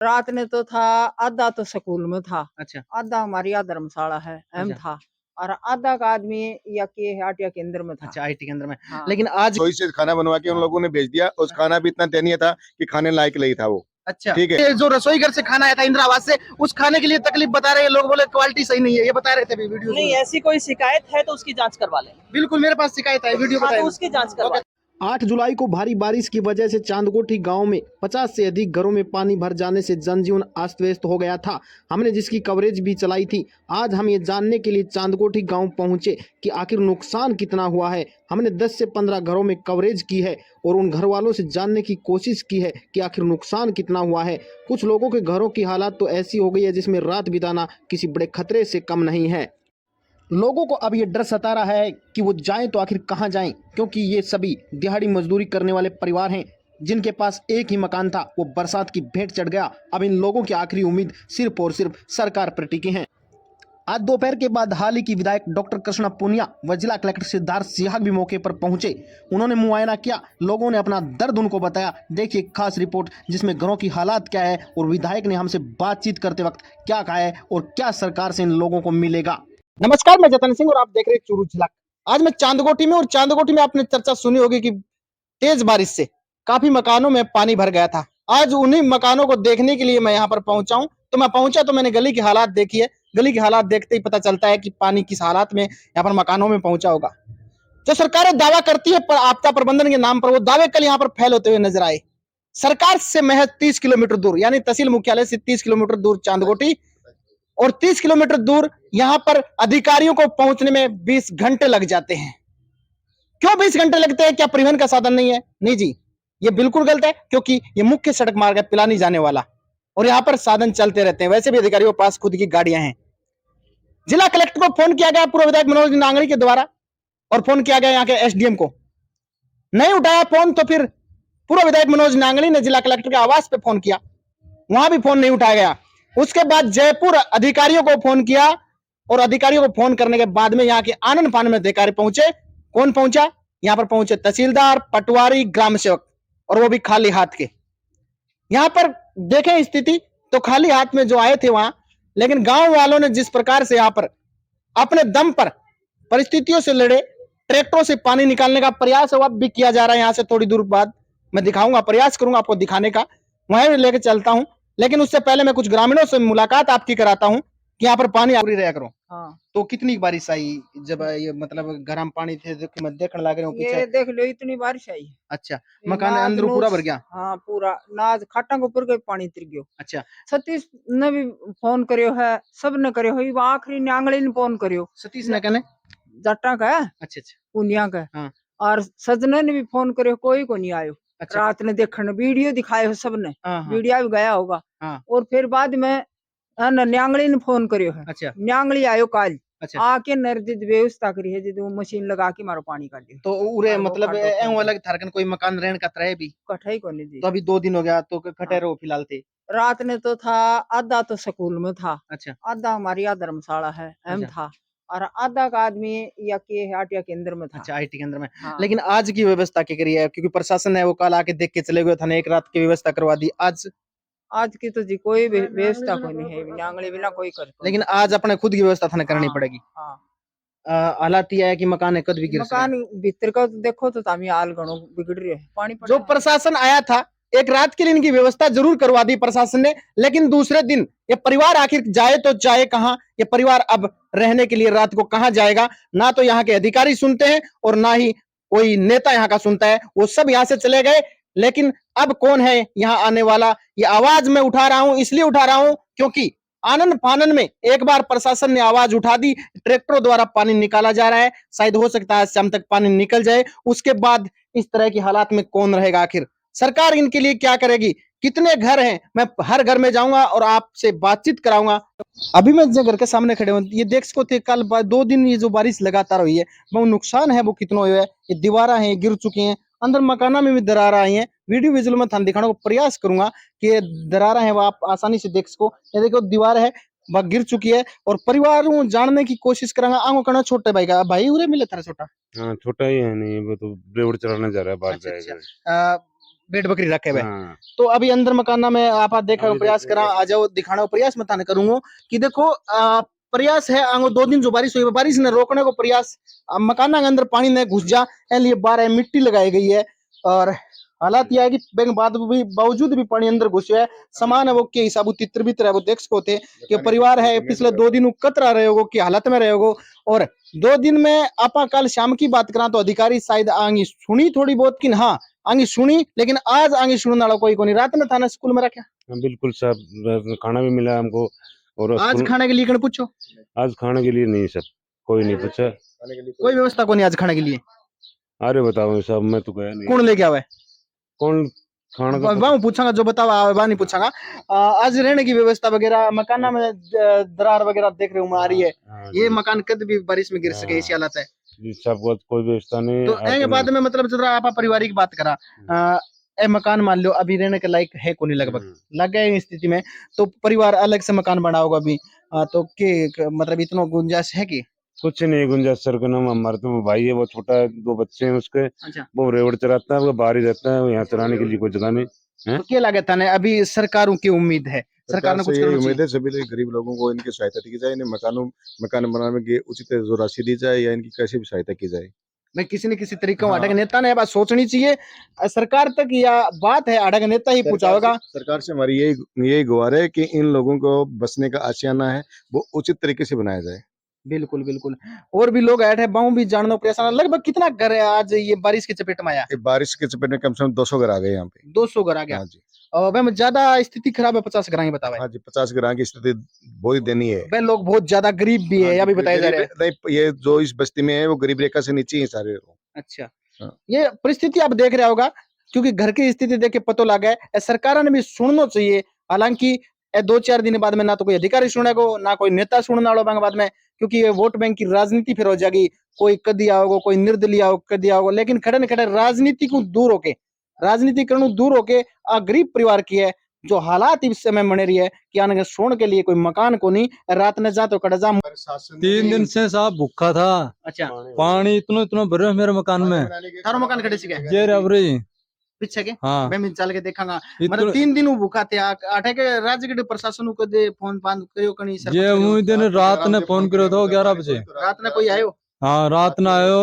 रात ने तो था, आधा तो स्कूल में था, अच्छा आधा हमारी यहाँ धर्मशाला है, एम अच्छा था, और आधा का आदमी या के हटिया केंद्र में था। अच्छा आईटी केंद्र में। हाँ। लेकिन आज रसोई से खाना बनवा के उन लोगों ने भेज दिया। उस खाना भी इतना दयनीय था कि खाने लायक नहीं था वो। अच्छा ठीक है। ये जो रसोई घर से खाना आया था इंदिरा आवास से, उस खाने के लिए तकलीफ बता रहे हैं लोग, बोले क्वालिटी सही नहीं है, ये बता रहे थे अभी वीडियो नहीं, ऐसी कोई शिकायत है तो उसकी जांच करवा लें। बिल्कुल मेरे पास शिकायत है, वीडियो हाँ, बताए तो उसकी जांच करवा लें। 8 जुलाई को भारी बारिश की वजह से चांदकोठी गांव में 50 से अधिक घरों में पानी भर जाने से जनजीवन अस्त व्यस्त हो गया था। हमने जिसकी कवरेज भी चलाई थी। आज हम ये जानने के लिए चांदकोठी गांव पहुंचे कि आखिर नुकसान कितना हुआ है। हमने 10 से 15 घरों में कवरेज की है और उन घर वालों से जानने की कोशिश की है कि आखिर नुकसान कितना हुआ है। कुछ लोगों के घरों की हालत तो ऐसी हो गई है जिसमें रात बिताना किसी बड़े खतरे से कम नहीं है। लोगों को अब ये डर सता रहा है कि वो जाएं तो आखिर कहां जाएं, क्योंकि ये सभी दिहाड़ी मजदूरी करने वाले परिवार हैं जिनके पास एक ही मकान था, वो बरसात की भेंट चढ़ गया। अब इन लोगों की आखिरी उम्मीद सिर्फ और सिर्फ सरकार पर टिकी है। आज दोपहर के बाद हाल ही की विधायक डॉक्टर कृष्णा पुनिया व जिला कलेक्टर सिद्धार्थ सिहाग भी मौके पर पहुंचे। उन्होंने मुआयना किया, लोगों ने अपना दर्द उनको बताया। देखिए खास रिपोर्ट जिसमें घरों की हालात क्या है और विधायक ने हमसे बातचीत करते वक्त क्या कहा है और क्या सरकार से इन लोगों को मिलेगा। नमस्कार, मैं जतन सिंह और आप देख रहे हैं चुरू झलक। आज मैं चांदकोठी में, और चांदकोठी में आपने चर्चा सुनी होगी कि तेज बारिश से काफी मकानों में पानी भर गया था। आज उन्हीं मकानों को देखने के लिए मैं यहाँ पर पहुंचा हूं। तो मैं पहुंचा तो मैंने गली की हालात देखी है। गली की हालात देखते ही पता चलता है कि पानी किस हालात में यहाँ पर मकानों में पहुंचा होगा। जो सरकारें दावा करती है आपदा प्रबंधन के नाम पर, वो दावे कल यहाँ पर फैल होते हुए नजर आए। सरकार से महज 30 किलोमीटर दूर, यानी तहसील मुख्यालय से 30 किलोमीटर दूर चांदकोठी, और 30 किलोमीटर दूर यहाँ पर अधिकारियों को पहुंचने में 20 घंटे लग जाते हैं। क्यों 20 घंटे लगते हैं? क्या परिवहन का साधन नहीं है? नहीं जी, ये बिल्कुल गलत है, क्योंकि ये मुख्य सड़क मार्ग है पिलानी जाने वाला, और यहाँ पर साधन चलते रहते हैं। वैसे भी अधिकारियों के पास खुद की गाड़ियां हैं। जिला कलेक्टर को फोन किया गया पूर्व विधायक मनोज नांगड़ी के द्वारा, और फोन किया गया यहाँ के एसडीएम को, नहीं उठाया फोन। तो फिर पूर्व विधायक मनोज नांगड़ी ने जिला कलेक्टर के आवास पे फोन किया, वहां भी फोन नहीं उठाया गया। उसके बाद जयपुर अधिकारियों को फोन किया, और अधिकारियों को फोन करने के बाद में यहाँ के आनंद फानन में अधिकारी पहुंचे। कौन पहुंचा? यहाँ पर पहुंचे तहसीलदार, पटवारी, ग्राम सेवक, और वो भी खाली हाथ के। यहाँ पर देखें स्थिति तो खाली हाथ में जो आए थे वहां, लेकिन गांव वालों ने जिस प्रकार से यहाँ पर अपने दम पर परिस्थितियों से लड़े, ट्रैक्टरों से पानी निकालने का प्रयास अब भी किया जा रहा है। यहाँ से थोड़ी दूर बाद मैं दिखाऊंगा, प्रयास करूंगा आपको दिखाने का, वहां लेके चलता हूं। लेकिन उससे पहले मैं कुछ ग्रामीणों से मुलाकात आपकी कराता हूं कि यहाँ पर पानी आपूरी रहा करो। हाँ, तो कितनी बारिश आई जब ये मतलब गर्म पानी थे जो कि मैं देखने लग रहे हूँ ये पीछे? देख लो, इतनी बारिश आई। अच्छा, मकान अंदर पूरा भर गया? हाँ, पूरा नाज खाटा के ऊपर के पानी तिर गयो। अच्छा, सतीश ने भी फोन करियो है, सब ने करियो है, आखिरी न्यांगली ने फोन करियो। सतीश ने कहने? जट्टा का है, अच्छा अच्छा, पुनिया का, हाँ और सजना ने भी फोन करियो, कोई को नहीं आयो। अच्छा, रात ने देखने वीडियो दिखाए हो सबने, हाँ हाँ वीडियो भी गया होगा। हाँ, और फिर बाद में न्यांगली ने फोन करियो है, अच्छा न्यांगली आयो काल, अच्छा। आके नरदित व्यवस्था करी है, जो मशीन लगा के मारो पानी काट दियो। तो उरे और वो मतलब खाडो ए खोल अलग थारकन कोई मकान रहने का तरह भी? कठाई को नहीं दी। तो अभी 2 दिन हो गया, तो खटे हाँ। रहो फिलहाल थे? रात ने तो था, आधा तो स्कूल में था, अच्छा आधा हमारी यहाँ धर्मशाला है, एम अच्छा था, और आधा का आदमी या के हटिया केंद्र में था। अच्छा, आईटी केंद्र में। हाँ। लेकिन आज की व्यवस्था क्या करी है? क्योंकि प्रशासन है वो कल आके देख के चले गए, थाने एक रात की व्यवस्था करवा दी। आज की तो जी कोई व्यवस्था को नहीं है, न्यांगली बिना कोई कर। लेकिन आज अपने खुद की व्यवस्था थाने करनी हाँ, पड़ेगी। हाँ। हालात ये है कि मकान कद भी गिर सके। मकान भीतर का तो देखो तो तामी हाल घणो बिगड़ रहे है, पानी जो प्रशासन आया था, एक रात के लिए इनकी व्यवस्था जरूर करवा दी प्रशासन ने, लेकिन दूसरे दिन ये परिवार आखिर जाए तो जाए कहां? ये परिवार अब रहने के लिए रात को कहां जाएगा? ना तो यहाँ के अधिकारी सुनते हैं और ना ही कोई नेता यहाँ का सुनता है। वो सब यहाँ से चले गए। लेकिन अब कौन है यहाँ आने वाला? ये आवाज मैं उठा रहा हूं, इसलिए उठा रहा हूं क्योंकि आनंद फानन में एक बार प्रशासन ने आवाज उठा दी, ट्रैक्टरों द्वारा पानी निकाला जा रहा है। शायद हो सकता है शाम तक पानी निकल जाए। उसके बाद इस तरह की हालात में कौन रहेगा? आखिर सरकार इनके लिए क्या करेगी? कितने घर हैं? मैं हर घर में जाऊंगा और आपसे बातचीत कराऊंगा। अभी मैं जो घर के सामने खड़े हूँ, ये देख सको थे कल 2 दिन ये जो बारिश लगातार हुई है, वो नुकसान है वो कितना हुआ है। ये दीवारा है गिर चुकी हैं, अंदर मकाना में भी दरार आई है। वीडियो विजुअल में थाने दिखाने को प्रयास करूंगा कि ये दरार है वो आप आसानी से देख सको। ये देखो दीवार है वह गिर चुकी है, और परिवार जानने की कोशिश करूंगा। आंगो करना छोटे भाई का, भाई उरे मिले थारा छोटा? हाँ छोटा ही है, नहीं वो तो ब्लेड चलाने जा रहा है, बाहर अच्छा जाएगा। अच्छा। भेड़ बकरी रखे हुए। हाँ। तो अभी अंदर मकाना में आप देखा अभी प्रयास देखो, करा आ जाओ दिखाने को प्रयास मत करूंगा कि देखो प्रयास है आंगो 2 दिन जो बारिश हुई है, बारिश ने रोकने को प्रयास मकाना के अंदर पानी न घुस जा ए लिए बाहर मिट्टी लगाई गई है। और हालात यह है कि बैंक बाद भी बावजूद भी पानी अंदर घुस है सामान है वो के हिसाब तितर भीतर है वो देख सको थे कि परिवार है पिछले 2 दिन कतरा रहे हो की हालत में रहे हो। और 2 दिन में आपा कल शाम की बात करा तो अधिकारी शायद आंगी सुनी थोड़ी बहुत कि हाँ आंगी सुनी, लेकिन आज आंगी सुनने वाला कोई नहीं। रात में थाना स्कूल में रखा बिल्कुल सब खाना भी मिला हमको। और आज खाने के लिए कहीं पूछो? आज खाने के लिए नहीं, सब कोई नहीं पूछा, कोई व्यवस्था को नहीं आज खाने के लिए। अरे बताओ साहब, मैं तो गया नहीं। कौन लेके आवे? कौन खाना का वहाँ पूछांगा जो बताओ वहाँ नहीं पूछांगा। आज रहने की व्यवस्था वगैरह मकाना में दरार वगैरह देख रहे हो आ रही है। हाँ ये जी। मकान कद भी बारिश में गिर सके ऐसी हालत है। जी, सबको कोई व्यवस्था नहीं। तो एक बाद में मतलब जरा आप पारिवारिक बात करा ए मकान मान लो अभी रहने के लायक है को नहीं लगभग लग गए स्थिति में, तो परिवार अलग से मकान बना होगा अभी तो के मतलब इतना गुंजाइश है कि कुछ नहीं गुंजाइश सर का नाम हमारे तो भाई है, वो छोटा है, 2 बच्चे हैं उसके। अच्छा वो रेवड़ चराता है, वो बाहर ही रहता है, यहाँ चराने के लिए कोई जगह नहीं है। तो क्या लागत है अभी सरकारों की उम्मीद है? सरकार ने कुछ से करना यही उम्मीद चाहिए। है सभी लोग गरीब लोगों को इनकी सहायता की जाए, इन्हें मकान बनाने की उचित जो राशि दी जाए या इनकी कैसे भी सहायता की जाए। मैं किसी न किसी तरीके अड़ग नेता ने बात सोचनी चाहिए सरकार तक, या बात है अड़ग नेता ही पूछा होगा। सरकार से हमारी यही गुहार है कि इन लोगों को बसने का आशियाना है वो उचित तरीके से बनाया जाए। बिल्कुल बिल्कुल। और भी लोग ऐड है बाहू भी जानना परेशान। लगभग कितना घर है आज ये बारिश की चपेट में आया? बारिश के चपेट में कम से कम 200 घर आ गए यहाँ पे। 200 घर आ गया। हाँ जी, और वह ज्यादा स्थिति खराब है 50 घर बतावे। हाँ जी, 50 घर की स्थिति बहुत ही दयनीय है। वह लोग बहुत ज्यादा गरीब भी है, अभी बताया जा रहा है। नहीं, ये जो इस बस्ती में है वो गरीब रेखा से नीचे ही सारे लोग। अच्छा हाँ। ये परिस्थिति आप देख रहे होगा क्योंकि घर की स्थिति देख के पता लगा है सरकार ने भी सुनना चाहिए। हालांकि 2-4 दिन बाद में ना तो कोई अधिकारी सुनेगो ना कोई नेता सुनने वाला बाद में, क्योंकि ये वोट बैंक की राजनीति फिर हो जाएगी। कोई कदी आओगे कोई निर्दलीय आओ कदी आओगे, लेकिन खड़े न खड़े राजनीति को दूर होके राजनीति करने दूर होके गरीब परिवार की है जो हालात इस समय बने रही है कि आने सोने के लिए कोई मकान को नहीं, रात में जा तो कड़ा जा। 3 दिन से साहब भूखा था। अच्छा पानी इतना भरे मेरे मकान में। थारो मकान खड़े सी गए ये रबरी पीछे के हाँ मैं चल के देखांगा। इतना- मतलब 3 दिन भूखा थे आठे के राज्य के प्रशासन को दे फोन पान करियो कनी सरपंच ये करियो। उस दिन रात ने फोन करो था 11 बजे। रात में कोई आयो? हाँ रात ना आयो।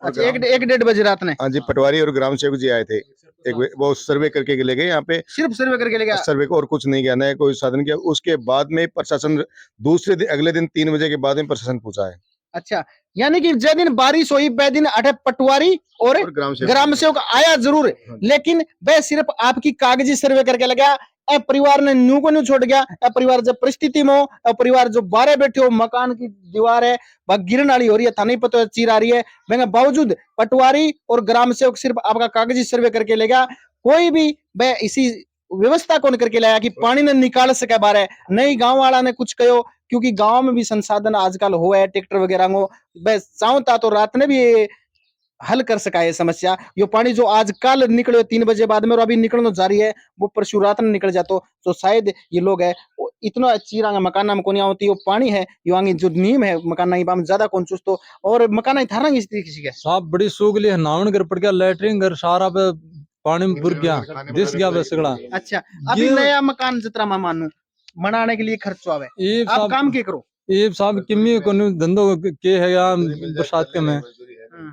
अच्छा 1-1:30 बजे रात में? हाँ जी, पटवारी और ग्राम सेवक जी आए थे। वो सर्वे करके ले गए यहाँ पे, सिर्फ सर्वे करके ले गया? सर्वे को और कुछ नहीं किया, न कोई साधन किया। उसके बाद में प्रशासन अगले दिन 3 बजे के बाद में प्रशासन पूछा है। अच्छा यानी कि जिस दिन बारिश हुई वह दिन अठे पटवारी और ग्राम सेवक आया जरूर, लेकिन वह सिर्फ आपकी कागजी सर्वे करके लगा। परिवार ने न्यू को न्यू छोड़ गया। परिवार जब परिस्थिति में हो, परिवार जो बारे बैठे हो, मकान की दीवार है वह गिरने वाली हो रही है, था नहीं पता चीर आ रही है, वह बावजूद पटवारी और ग्राम सेवक सिर्फ आपका कागजी सर्वे करके लेगा। कोई भी वह इसी व्यवस्था कौन करके लाया कि पानी ने निकाल सके बारे नहीं। गांव वाला ने कुछ कहो क्योंकि गांव में भी संसाधन आजकल हो है ट्रैक्टर वगैरह को, बस चाहता तो रात ने भी ये हल कर सका है समस्या। यो पानी जो आज कल निकले 3 बजे बाद में और अभी निकलना जारी है वो परसों रात में निकल जातो तो शायद ये लोग है इतना चीरा मकान में कोनी होती वो पानी है यो आगे जो नीम है मकान में ज्यादा कौन चुस्तो और मकान थारा की स्थिति किसी के साहब बड़ी सूख ली नावन घर पड़ गया, लैटरिन घर सारा पे पानी में बुर गया, दिस गया बस सगड़ा। अच्छा अभी नया मकान जितना मैं मानू बनाने के लिए खर्च आवे, ये आप काम के करो? ये साहब किमी को धंधो के है या बरसात के में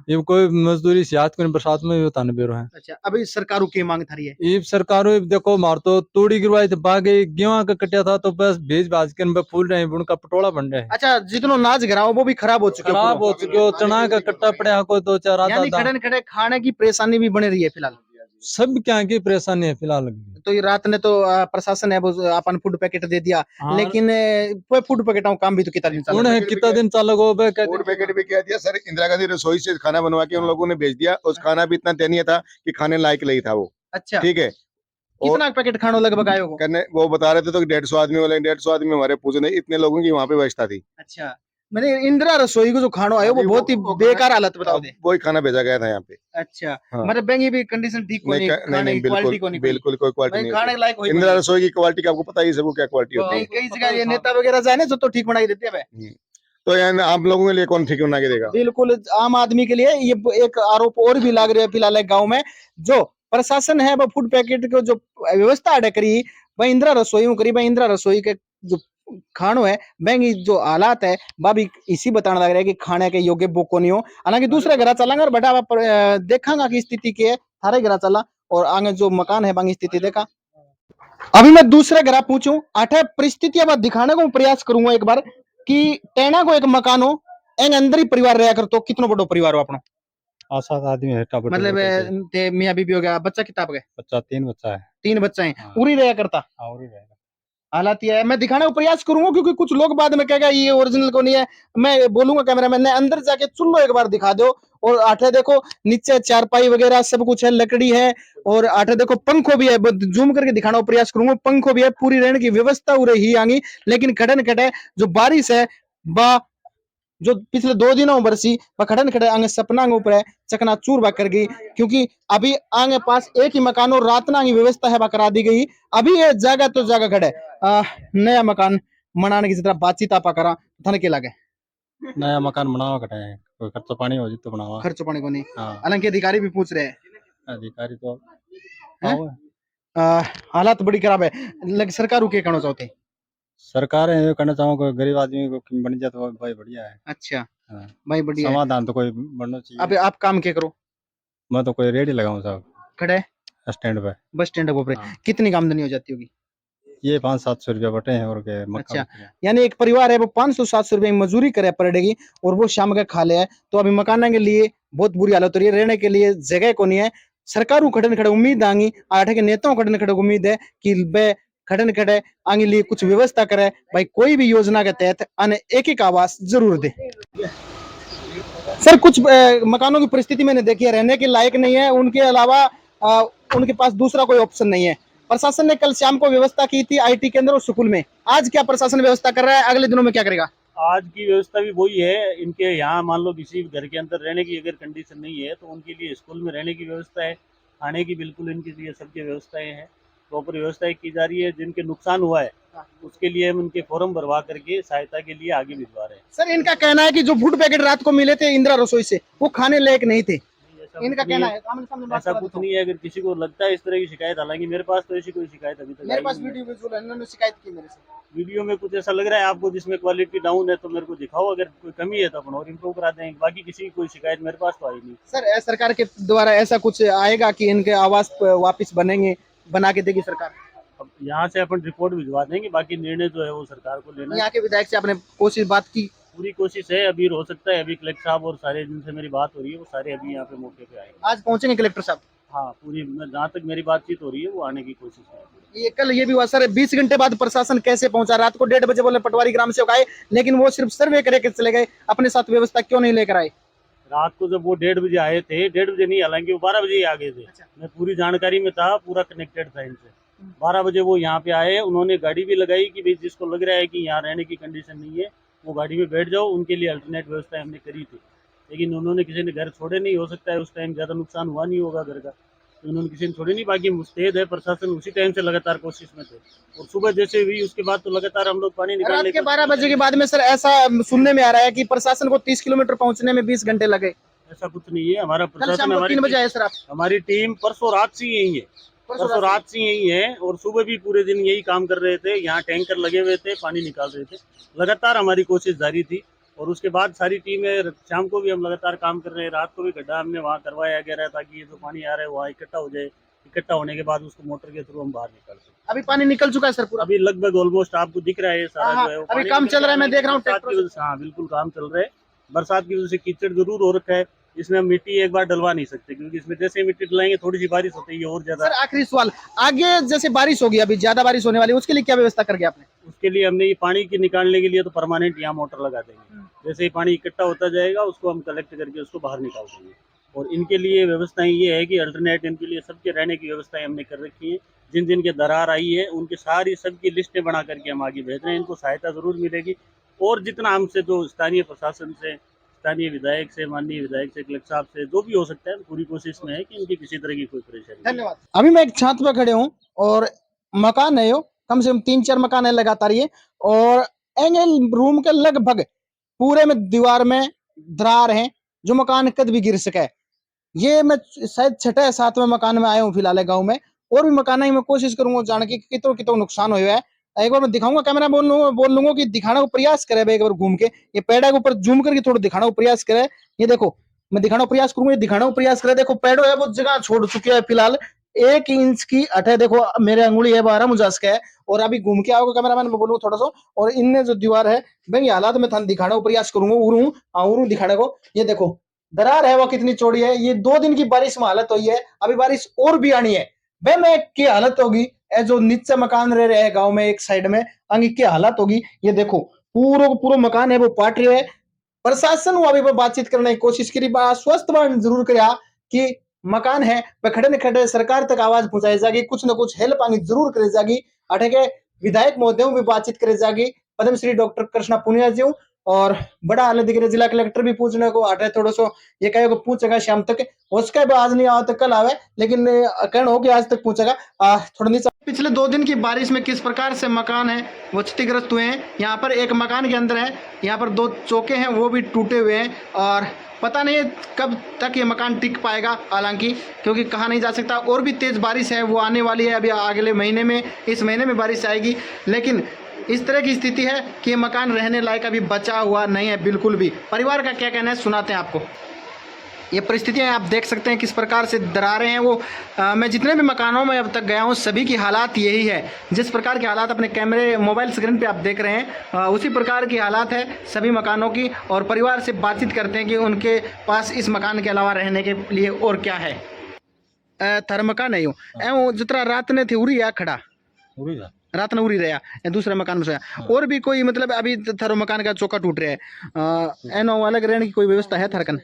ये कोई मजदूरी सियात को बरसात में भी बताने बेरो है। अच्छा अभी सरकारों की मांग थारी है? ये सरकारों देखो मार तो तोड़ी गिरवाई थी बागे गेहूं का कटिया था तो बस भेज बाज के फूल रहे हैं, उनका पटोला बन रहा है। अच्छा जितना नाच गिराओ वो भी खराब हो चुके खराब हो चुके हो, चना का कट्टा पड़ा कोई 2-4 आता यानी था। खड़े न खड़े खाने की परेशानी भी बनी रही है फिलहाल? सब क्या की परेशानी है फिलहाल। तो ये रात ने तो प्रशासन है वो अपन फूड पैकेट दे दिया, हाँ। लेकिन फूड पैकेट काम भी तो कितना दिन चला? उन्हें कितना दिन चल गो फूड पैकेट भी क्या दिया सर, इंदिरा गांधी रसोई से खाना बनवा के उन लोगों ने भेज दिया। उस खाना भी इतना दयनीय था कि खाने लायक नहीं था वो। अच्छा ठीक है, कितना पैकेट खाना लगभग आयो हो? करने वो बता रहे थे तो 150 आदमी वाले 150 आदमी हमारे पूछने इतने लोगों की वहाँ पे व्यवस्था थी। अच्छा मैंने इंदिरा रसोई को जो खाना आयो वो बहुत ही बेकार हालत बताओ दे। वही खाना भेजा गया था यहाँ पे। अच्छा हाँ। मतलब बैंक भी कंडीशन ठीक नहीं, खाने की क्वालिटी को नहीं बिल्कुल कोई क्वालिटी भाई नहीं खाने होती। लायक होई इंदिरा रसोई की क्वालिटी का आपको पता ही सबको क्या क्वालिटी होती है। कई जगह ये नेता वगैरह जाए ना तो ठीक बनाई देते हैं। तो यार आप लोगों के लिए कौन ठीक बना के देगा? बिल्कुल आम आदमी के लिए ये एक आरोप और भी लग रहा है फिलहाल गांव में, जो प्रशासन है वह फूड पैकेट को जो व्यवस्था अड़ा करी वह इंदिरा रसोई करी, वह इंदिरा रसोई के जो खानो है बैंक जो हालात है वह भी इसी बताने लग रहा है कि खाने के योग्य बुक नहीं हो। हालांकि दूसरे घर चलांगा और बड़ा देखांगा की स्थिति के थारे घर चला और आगे जो मकान है बांगी स्थिति देखा। अभी मैं दूसरे घर पूछूं आठे परिस्थितियां बात दिखाने को प्रयास करूंगा एक बार कि टेना को एक मकान हो एंग अंदर ही परिवार रहा कर तो कितना बड़ो परिवार हो अपना 7 आदमी है टाबर मतलब ते मियां बीबी हो गया बच्चा किताब गए बच्चा 3 बच्चा है 3 बच्चा है हाँ। उरी रहा करता और ही रहेगा हालात ये है मैं दिखाने का प्रयास करूंगा क्योंकि कुछ लोग बाद में कहेगा ये ओरिजिनल को नहीं है। मैं बोलूंगा कैमरामैन ने अंदर जाके चुल्लो एक बार दिखा दो और आठे देखो नीचे चारपाई वगैरह सब कुछ है लकड़ी है और आठे देखो पंखो भी है जूम करके दिखाने का प्रयास करूंगा पंखो भी है पूरी रहने की व्यवस्था उरे ही आगी लेकिन खड़न खड़े जो बारिश है बा जो पिछले 2 दिनों बरसी वह खड़न खड़े आगे सपना के ऊपर चकना चूर कर गई क्योंकि अभी आगे पास एक ही मकान और रात की व्यवस्था है करा दी गई। अभी ये जगह तो जगह खड़े नया मकान मनाने की तरह बातचीत आपा करा थाने के लगे नया मकान बनावा कटे है कोई खर्चा पानी हो तो बनावा खर्च पानी को नहीं। हाँ हालांकि अधिकारी भी पूछ रहे हैं अधिकारी तो हैं? आओ हालात बड़ी खराब है लेकिन सरकार के कहना चाहते हैं सरकार ये कहना चाहूँ कोई गरीब आदमी को बन जाए तो भाई बढ़िया है। अच्छा हाँ। भाई बढ़िया है। समाधान तो कोई बनना चाहिए। अब आप काम क्या करो मैं तो कोई रेडी लगाऊं साहब खड़े स्टैंड पे बस स्टैंड के ऊपर हाँ। कितनी आमदनी हो जाती होगी ये 500-700 रुपया बटे हैं और के अच्छा यानी एक परिवार है वो 500-700 रुपए की मजदूरी करे पड़ेगी और वो शाम का खा ले है तो अभी मकान के लिए बहुत बुरी हालत हो रही है रहने के लिए जगह को नहीं है। सरकार खड़न खड़े उम्मीद आंगी आठे के नेताओं खड़न खड़े उम्मीद है कि वे खड़न खड़े आगे लिए कुछ व्यवस्था करे भाई कोई भी योजना के तहत आने एक आवास जरूर दे। सर कुछ मकानों की परिस्थिति मैंने देखी है रहने के लायक नहीं है उनके अलावा उनके पास दूसरा कोई ऑप्शन नहीं है। प्रशासन ने कल शाम को व्यवस्था की थी आईटी केंद्र और स्कूल में आज क्या प्रशासन व्यवस्था कर रहा है अगले दिनों में क्या करेगा? आज की व्यवस्था भी वही है इनके यहाँ मान लो किसी घर के अंदर रहने की अगर कंडीशन नहीं है तो उनके लिए स्कूल में रहने की व्यवस्था है खाने की बिल्कुल इनके लिए सबकी व्यवस्थाएं हैं प्रॉपर व्यवस्थाएं की जा रही है। जिनके नुकसान हुआ है उसके लिए हम उनके फॉर्म भरवा करके सहायता के लिए आगे भिजवा रहे हैं। सर इनका कहना है कि जो फूड पैकेट रात को मिले थे इंदिरा रसोई से वो खाने लायक नहीं थे इनका कहना है। ऐसा कुछ नहीं है अगर किसी को लगता है इस तरह की शिकायत हालांकि मेरे पास तो ऐसी कोई शिकायत अभी तक मेरे पास वीडियो विजुअल है इन्होंने शिकायत की मेरे से वीडियो में कुछ ऐसा लग रहा है आपको जिसमें क्वालिटी डाउन है तो मेरे को दिखाओ अगर कोई कमी है तो अपन और इम्प्रूव करा देंगे बाकी किसी की कोई शिकायत मेरे पास तो आई नहीं। सर सरकार के द्वारा ऐसा कुछ आएगा कि इनके आवास वापस बनेंगे बना के देगी सरकार? अब यहाँ से अपन रिपोर्ट भिजवा देंगे बाकी निर्णय जो है वो सरकार को लेना है। यहाँ के विधायक से आपने कोशिश बात की? पूरी कोशिश है अभी हो सकता है अभी कलेक्टर साहब और सारे जिनसे मेरी बात हो रही है वो सारे अभी यहाँ पे मौके पे आएंगे। आज पहुंचेंगे कलेक्टर साहब? हाँ पूरी जहाँ तक मेरी बातचीत हो रही है वो आने की कोशिश है। ये कल ये भी हुआ सर 20 घंटे बाद प्रशासन कैसे पहुंचा? रात को 1:30 बजे बोले पटवारी ग्राम सेवक आए लेकिन वो सिर्फ सर्वे करके चले गए अपने साथ व्यवस्था क्यों नहीं लेकर आए? रात को जब वो 1:30 बजे आए थे 1:30 बजे नहीं हालांकि वो 12 बजे ही आ गए थे। मैं पूरी जानकारी में था पूरा कनेक्टेड था इनसे 12 बजे वो यहाँ पे आए उन्होंने गाड़ी भी लगाई कि भाई जिसको लग रहा है कि यहाँ रहने की कंडीशन नहीं है वो गाड़ी में बैठ जाओ उनके लिए अल्टरनेट व्यवस्था हमने करी थी लेकिन उन्होंने किसी ने घर छोड़े नहीं। हो सकता है उस टाइम ज़्यादा नुकसान हुआ नहीं होगा घर का तो उन्होंने किसी ने छोड़े नहीं। बाकी मुस्तैद है प्रशासन उसी टाइम से लगातार कोशिश में थे और सुबह जैसे हुई उसके बाद तो लगातार हम लोग पानी निकालने रात के 12 बजे के बाद में सर ऐसा सुनने में आ रहा है कि प्रशासन को 30 किलोमीटर पहुंचने में 20 घंटे लगे। ऐसा कुछ नहीं है हमारा कल प्रशासन शाम को 3 बजे आए सर आप? हमारी टीम परसों रात से यही है परसों रात से यही है और सुबह भी पूरे दिन यही काम कर रहे थे। यहाँ टैंकर लगे हुए थे पानी निकाल रहे थे लगातार हमारी कोशिश जारी थी और उसके बाद सारी टीमें शाम को भी हम लगातार काम कर रहे हैं। रात को भी गड्ढा हमने वहाँ करवाया गया है ताकि ये जो पानी आ रहा है वहाँ इकट्ठा हो जाए इकट्ठा होने के बाद उसको मोटर के थ्रू हम बाहर निकाल सकें। अभी पानी निकल चुका है सर पूरा? अभी लगभग ऑलमोस्ट आपको दिख रहा है सारा जो है अभी काम चल रहा है मैं देख रहा हूँ। हाँ बिल्कुल काम चल रहा है। बरसात की वजह से कीचड़ जरूर हो रखा है इसमें हम मिट्टी एक बार डलवा नहीं सकते क्योंकि इसमें जैसे मिट्टी डलाएंगे थोड़ी सी बारिश होती है और ज्यादा। सर आखिरी सवाल आगे जैसे बारिश होगी अभी ज्यादा बारिश होने वाली है उसके लिए क्या व्यवस्था कर गया आपने? उसके लिए हमने ये पानी की निकालने के लिए तो परमानेंट यहाँ मोटर लगा देंगे जैसे ही पानी इकट्ठा होता जाएगा उसको हम कलेक्ट करके उसको बाहर निकाल देंगे। और इनके लिए व्यवस्थाएं ये है कि अल्टरनेट इनके लिए सबके रहने की व्यवस्थाएं हमने कर रखी है। जिन जिन के दरार आई है उनकी सारी सबकी लिस्टें बना करके हम आगे भेज रहे हैं। इनको सहायता जरूर मिलेगी और जितना हमसे जो स्थानीय प्रशासन से स्थानीय विधायक से माननीय विधायक से कलेक्टर साहब से जो भी हो सकता है पूरी कोशिश में है कि इनकी किसी तरह की कोई परेशानी। धन्यवाद। अभी मैं एक छत पे खड़े हूँ और मकान है यो कम से कम 3-4 मकान है लगातार ये और एंगल रूम के लगभग पूरे में दीवार में दरार है जो मकान कद भी गिर सके। ये मैं शायद छठे या सातवें मकान में आया हूँ फिलहाल गाँव में, और भी मकान है मैं कोशिश करूंगा जान के कितो कितो नुकसान हुआ है। एक बार मैं दिखाऊंगा, कैमरा बोल लूंगा कि दिखाने को प्रयास करे भाई, एक बार घूम के ये पेड़ के ऊपर जूम करके थोड़ा दिखाने को प्रयास करे। ये देखो मैं दिखाने को प्रयास करूंगा, ये दिखाने को प्रयास करे। देखो पेड़ो है वो जगह छोड़ चुके हैं फिलहाल, 1 इंच की अठे देखो मेरे अंगुली है 12 मुजास का है। और अभी घूम के आओगे कैमरामैन मैं बोलूंगा थोड़ा सा, और इनने जो दीवार है भाई हालात में थान दिखाने को प्रयास करूंगा, उरू दिखाने को। ये देखो दरार है वो कितनी चौड़ी है, ये 2 दिन की बारिश में हालत हुई है, अभी बारिश और भी आनी है। भाई मैं की हालत होगी जो नीचे मकान रह रहे हैं गांव में एक साइड में, आगे की हालत होगी। ये देखो पूरा मकान है वो पाट रहे है। प्रशासन वो अभी बातचीत करने की कोशिश करी, आश्वस्त जरूर करा कि मकान है वह खड़े न खड़े सरकार तक आवाज पहुंचाई जाएगी, कुछ न कुछ हेल्प आगे जरूर करे जाएगी। अठे के विधायक महोदय भी बातचीत करे जाएगी, पद्मश्री डॉक्टर कृष्णा पुनिया जी और बड़ा हाल दिख रहे जिला कलेक्टर भी पूछने को आटे थोड़ा सो ये कहे को पूछेगा शाम तक, उसका भी आज नहीं आवा तो कल आवे, लेकिन कहना हो कि आज तक पूछेगा थोड़ा नीचे। पिछले 2 दिन की बारिश में किस प्रकार से मकान है वो क्षतिग्रस्त हुए हैं। यहाँ पर एक मकान के अंदर है, यहाँ पर 2 चौके हैं वो भी टूटे हुए हैं, और पता नहीं कब तक ये मकान टिक पाएगा, हालांकि क्योंकि कहा नहीं जा सकता। और भी तेज बारिश है वो आने वाली है, अभी अगले महीने में, इस महीने में बारिश आएगी। लेकिन इस तरह की स्थिति है कि ये मकान रहने लायक अभी बचा हुआ नहीं है बिल्कुल भी। परिवार का क्या कहना है सुनाते हैं आपको। ये परिस्थितियां आप देख सकते हैं किस प्रकार से दरारें हैं वो। मैं जितने भी मकानों में अब तक गया हूँ सभी की हालात यही है, जिस प्रकार के हालात अपने कैमरे मोबाइल स्क्रीन पे आप देख रहे हैं उसी प्रकार की हालात है सभी मकानों की। और परिवार से बातचीत करते हैं कि उनके पास इस मकान के अलावा रहने के लिए और क्या है। थारा मकान है यूँ जितना रात ने थी उरी या खड़ा रात ने उड़ी रहा दूसरे मकान में सोया। और भी कोई मतलब अभी थारो मकान का चौका टूट रहा है, एनो अलग रहने की कोई व्यवस्था है थारकन?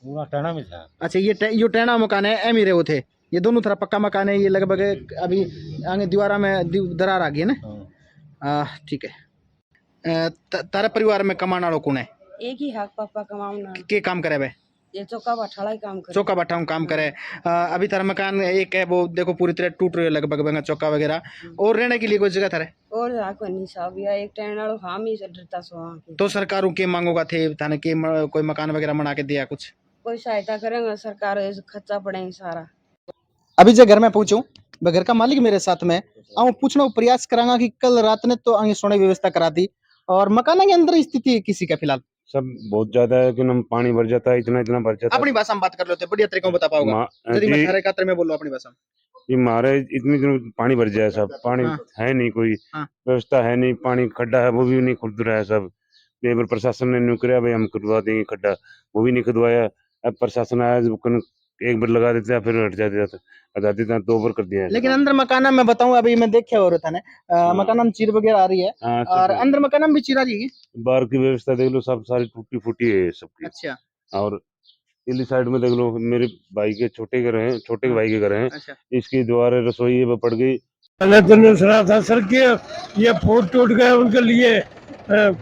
पूरा टहना में था। अच्छा ये टहना मकान है, एम ही रहे थे ये दोनों तरफ पक्का मकान है। ये लगभग अभी आगे दीवारा में दरार आ गई है ना। ठीक है। तारा परिवार में कमाना वालों कौन है? एक ही हाथ पापा कमाऊना के काम करे भाई? ये चौका बठाड़ा ही काम करे। चौका बट्टा काम करे। अभी तारा मकान एक है वो देखो पूरी तरह टूट रही है लगभग चौका वगैरह। और रहने के लिए कोई जगह था और को नहीं साहब या एक टहन वालों हम ही डरता सो तो सरकारों के मांगोगा थे थाने के कोई मकान वगैरह बना के दिया कुछ? कोई सहायता करेंगे सरकार, खर्चा पड़ेगा सारा। अभी जो घर में पूछूं मैं घर का मालिक मेरे साथ में आऊँ पूछना प्रयास करांगा कि कल रात ने तो आगे सोने व्यवस्था करा दी, और मकान के अंदर स्थिति किसी का फिलहाल सब बहुत ज्यादा है कि हम पानी भर जाता है, इतना भर जाता है। अपनी भाषा में बात कर लेते बढ़िया तरीके में बता पाओगे यदि मैं थारे खातिर में बोलूं अपनी भाषा में। ये मारे इतनी पानी भर जाए सब, पानी है नहीं, कोई व्यवस्था है नहीं, पानी खड्डा है वो भी नहीं खुद रहा है सब। प्रशासन ने न्यू कराया भाई हम खुदवा देंगे खड्डा, वो भी नहीं खुदवाया। अब प्रशासन आया एक बार लगा देते हैं फिर हट जाते हैं 2 बार कर दिया है। लेकिन अंदर मकाना में बताऊं अभी मैं देखे और था ना मकाना में चीर वगैरह आ रही है और अंदर मकाना में भी चीर आ रही है। बाहर की व्यवस्था देख लो सब सारी टूटी फूटी है सबकी। अच्छा। और इली साइड में देख लो मेरे भाई के छोटे घर हैं, छोटे भाई के घर हैं। अच्छा। इसकी दीवार रसोई है वो पड़ गई। मैंने सुना था सर कि ये फूट टूट गए उनके लिए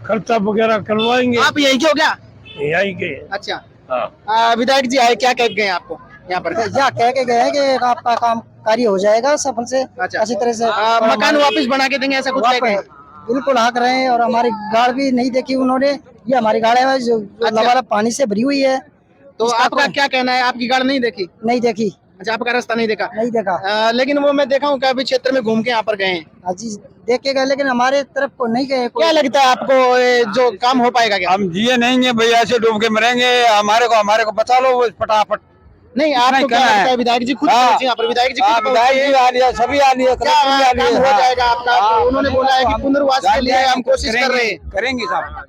खर्चा वगैरह करवाएंगे। आप यही के हो क्या? यही के। अच्छा। विधायक जी आए क्या कह गए आपको यहाँ पर? या कह के गए हैं कि आपका काम कार्य हो जाएगा सफल से। अच्छा। अच्छी तरह से मकान वापस बना के देंगे ऐसा कुछ कह गए? बिल्कुल हाँ कर रहे हैं। और हमारी गाड़ भी नहीं देखी उन्होंने, ये हमारी गाड़ है जो लबालब पानी से भरी हुई है। तो आपका क्या कहना है? आपकी गाड़ नहीं देखी? नहीं देखी। अच्छा आपका रास्ता नहीं देखा? नहीं देखा। लेकिन वो मैं देखा हूँ कि अभी क्षेत्र में घूम के यहाँ पर गए हैं। हाँ जी देख के गए, लेकिन हमारे तरफ को नहीं गए। क्या लगता है आपको जो काम हो पाएगा क्या? हम जिए नहीं है भैया, ऐसे डूब के मरेंगे। हमारे को बचा लो फटाफट। नहीं आपको क्या लगता है? विधायक जी खुद यहाँ पर विधायक जी आ लिया, सभी आ लिया, काम हो जाएगा आपका? उन्होंने बोला है कि पुनर्वास के लिए हम कोशिश कर रहे हैं। करेंगे साहब।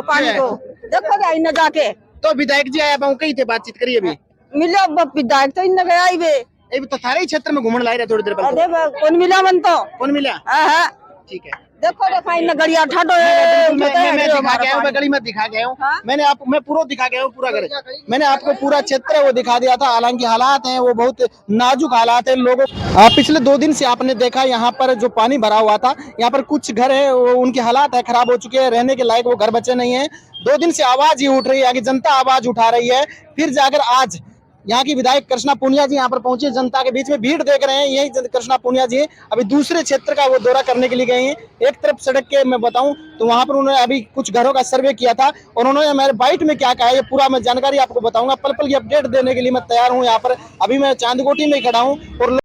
पानी को देखो न जाके। तो विधायक जी आया कहीं थे बातचीत करिए अभी मिलो विधायक तो इन गया ही वे तो थारे ही क्षेत्र में घूमने ला रहे थोड़ी देर पहले। कौन मिला मन तो कौन मिला? ठीक है देखो इन गड़िया ठाडो मैं दिखा गया हूँ, मैं गली में दिखा गया हूँ। मैं पूरा दिखा गया हूँ पूरा घर। मैंने आपको पूरा क्षेत्र है वो दिखा दिया था। हालांकि हालात हैं वो बहुत नाजुक हालात है लोगों। पिछले 2 दिन से आपने देखा यहाँ पर जो पानी भरा हुआ था, यहाँ पर कुछ घर है उनके हालात है खराब हो चुके हैं, रहने के लायक वो घर बचे नहीं है। 2 दिन से आवाज ही उठ रही है, आगे जनता आवाज उठा रही है। फिर जाकर आज यहाँ की विधायक कृष्णा पूनिया जी यहाँ पर पहुंचे, जनता के बीच में भीड़ देख रहे हैं। यही कृष्णा पूनिया जी अभी दूसरे क्षेत्र का वो दौरा करने के लिए गए हैं। एक तरफ सड़क के मैं बताऊं तो वहां पर उन्होंने अभी कुछ घरों का सर्वे किया था और उन्होंने मेरे बाइट में क्या कहा है ये पूरा मैं जानकारी आपको बताऊंगा। पल पल की अपडेट देने के लिए मैं तैयार हूँ। यहाँ पर अभी मैं चांदकोटी में खड़ा हूँ और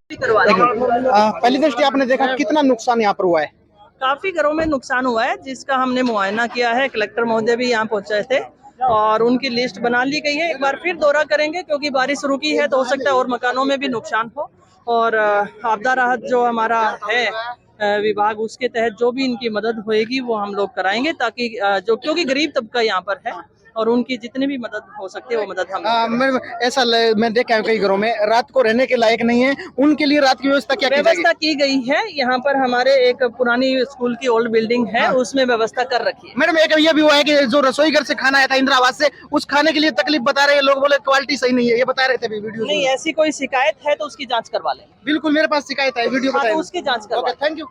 पहली दृष्टि आपने देखा कितना नुकसान यहाँ पर हुआ है। काफी घरों में नुकसान हुआ है जिसका हमने मुआयना किया है। कलेक्टर महोदय भी यहाँ पहुंचे थे और उनकी लिस्ट बना ली गई है। एक बार फिर दौरा करेंगे क्योंकि बारिश रुकी है तो हो सकता है और मकानों में भी नुकसान हो। और आपदा राहत जो हमारा है विभाग, उसके तहत जो भी इनकी मदद होएगी वो हम लोग कराएंगे, ताकि जो क्योंकि गरीब तबका यहाँ पर है और उनकी जितनी भी मदद हो सकती है वो मदद हम ऐसा मैं देखा है कई घरों में रात को रहने के लायक नहीं है, उनके लिए रात की व्यवस्था क्या व्यवस्था की गई है। यहाँ पर हमारे एक पुरानी स्कूल की ओल्ड बिल्डिंग है, उसमें व्यवस्था कर रखी है। मैडम एक ये भी हुआ है कि जो रसोई घर से खाना आया था इंदिरा आवास से, उस खाने के लिए तकलीफ बता रहे हैं लोग, बोले क्वालिटी सही नहीं है, ये बता रहे थे वीडियो। नहीं, ऐसी कोई शिकायत है तो उसकी जाँच करवा लें। बिल्कुल मेरे पास शिकायत है, वीडियो उसकी जाँच करवा। Thank you.